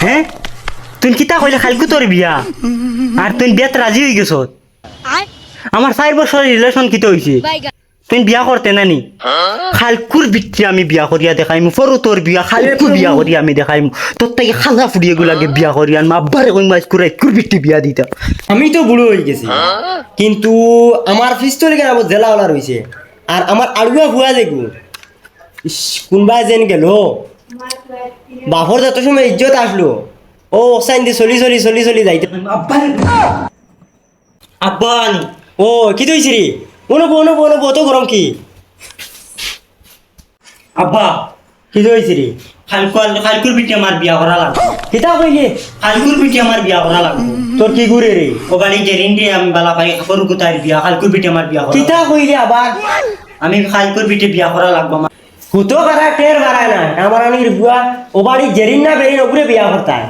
হ্যাঁ তুই কিতা কইলে খালকু তোর বিয়া আর তুই বিয়াত রাজি হয়ে গেছ আমার 4 বছরের রিলেশন কিতা হইছে তুই বিয়া করতে নানি খালকুর বিটি আমি বিয়া করিয়া দেখাইমু ফরু তোর বিয়া খালকু বিয়া করিয়া আমি দেখাইমু তোর তাই খালা ফুড়িয়ে গুলাকে বিয়া করিয়া আনমা আব্বারে কই মাছ কুরাই কুর বিটি বিয়া দিতা আমি তো বুড়ো হয়ে গেছি কিন্তু আমার পিস্তল কেন জেলা ওলা রয়েছে আর আমার আড়ুয়া ভুয়া দেখু কোনবা যেন গেল বাপর যত সময় ইজ্জত আসলো ও সাইন দিয়ে চলি যাইতে আব্বা ও কি তুইছি রে অনুপ তো গরম কি আব্বা কি তুইছি রে খালকুর বিটি আমার বিয়া করা লাগবে কিতা কইলি খালকুর বিটি আমার বিয়া করা লাগবে তোর কি ঘুরে রে ও বাড়ি জেরিন রে আমি বালা পাই ফরু কুতার বিয়া খালকুর বিটি আমার বিয়া করা কিতা কইলি আবার আমি খালকুর বিটি বিয়া করা লাগবে আমার কুতো কারা টের বাড়ায় না আমার অনেক বুয়া ও বাড়ি জেরিন না বেরিন ওপরে বিয়া করতায়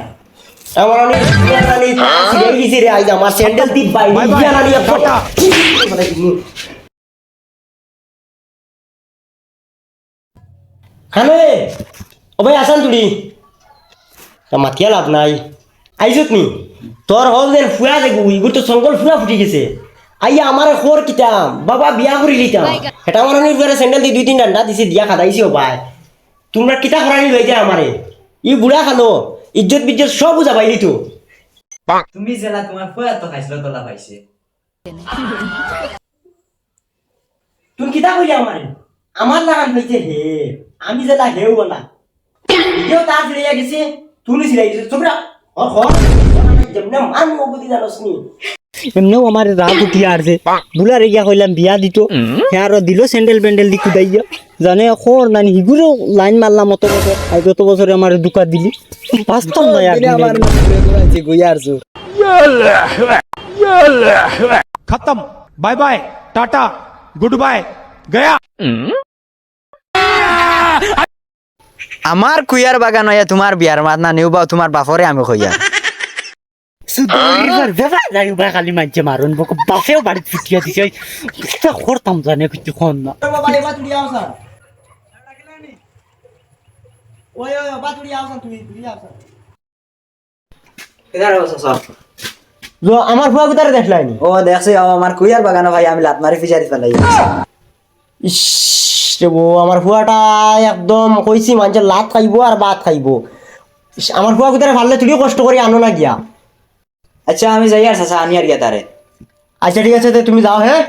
আমার অনেক সিরিয়াল গেছি রে আজ আমার স্যান্ডেল দি বাইরে গিয়া না নিয়ে ফটা খানে ও ভাই আসান তুই মাতিয়া লাভ নাই আইছত নি তোর হল যেন ফুয়া দেখু ইগুর তো সঙ্গল ফুয়া ফুটি গেছে আইয়া আমার খোর কিতাম বাবা বিয়া করি লিতাম এটা আমার অনেক স্যান্ডেল দি 2-3 ডান্ডা দিছে দিয়া খাদাইছি ও ভাই তোমরা কিতা করানি লই যায় আমারে ই বুড়া খানো ইজ্জত বিজ্জত সব বুঝা পাইলি তো তুমি জেলা তোমার ফুয়া তো খাইছিল তোলা পাইছে তুমি কিতা কইলি আমারে আমার লাগান হইছে হে আমি যেটা হেউ বলা কেউ তার ছিড়াইয়া গেছে তুমি ছিড়াই গেছে তোমরা ওর ঘর যেমন মান মগদি জানোস নি এমনিও আমার রাগ উঠিয়া আসছে বুলার গিয়া কইলাম বিয়া দিত হ্যাঁ দিল স্যান্ডেল প্যান্ডেল দি কুদাইয়া জানে খোর নানি হিগুলো লাইন মারলাম অত বছর আর গত বছরে আমার দুকা দিলি বাস্তব নয় আর खत्म bye bye tata good bye गया আমার কুইয়ার বাগান হইয়া তোমার বিয়ার মাত না নিউ বাও তোমার বাপরে আমি কইয়া সুদর বেবা যাই বা খালি মাঝে মারুন বক বাসেও বাড়ি ফুটিয়া দিছে কিতা করতাম জানে কিছু কোন না বাড়ি বা তুই আওসান ওই বা তুই আওসান তুই আওসান কেদার হইছে সব আমার ফুয়া কোথায় দেখলাইনি ও দেখছি আমার কুইয়ার বাগান ভাই আমি লাত মারি ফিচারি ফেলাই ইস রে বো আমার ফুয়াটা একদম কইছি মানুষ লাত খাইবো আর ভাত খাইবো আমার ফুয়া কোথায় ভাললে তুইও কষ্ট করে আনো না গিয়া আচ্ছা আমি যাই আর চাচা আনি আর গিয়া তারে আচ্ছা ঠিক আছে তুমি যাও হ্যাঁ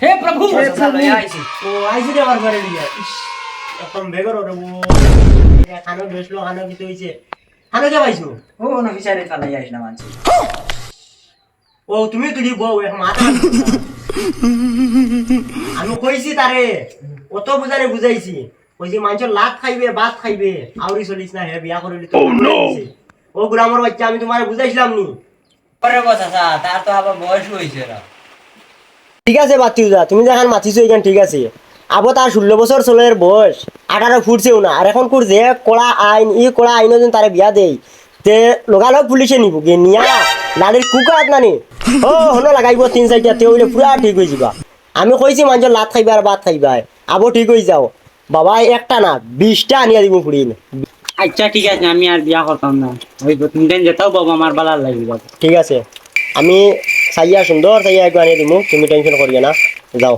হে প্রভু ও আইছি রে আমার ঘরে লিয়া ইস একদম বেগর রে বো খানো গেছলো খানো কিছু হইছে খানো কে পাইছো ও না ফিচারি ফেলাই আইছ না মানছি ও তুমি তুলি বউ এক মাথা আমি কইছি তারে অত বুঝাইছি কইছি মানুষ লাত খাইবে ভাত খাইবে আউরি চলিস না হে বিয়া করিলি তো ও গ্রামের বাচ্চা আমি তোমারে বুঝাইছিলাম নি পরে কথা তার তো আবার বয়স হইছে না ঠিক আছে বাতিও যা তুমি যখন মাতিছো এখান ঠিক আছে আবো তার 16 বছর চলের বয়স 18 ফুটছেও না আর এখন করছে কড়া আইন কড়া আইন যেন তারে বিয়া দেই তে লগালগ পুলিশে নিব গে নিয়া লাড়ির কুকাত নানি ও হনো লাগাইব 3-4টা তে হইলে পুরা ঠিক হয়ে যাবা আমি কইছি মানুষ লাত খাইবা আর ভাত খাইবা আবো ঠিক হয়ে যাও বাবা একটা না 20টা আনিয়া দিব ফুড়িন আচ্ছা ঠিক আছে আমি আর বিয়া করতাম না ওই তুমি দেন যেতাও বাবা আমার বালার লাগবে ঠিক আছে আমি সাইয়া সুন্দর সাইয়া একবার আনিয়ে দিব তুমি টেনশন করিও না যাও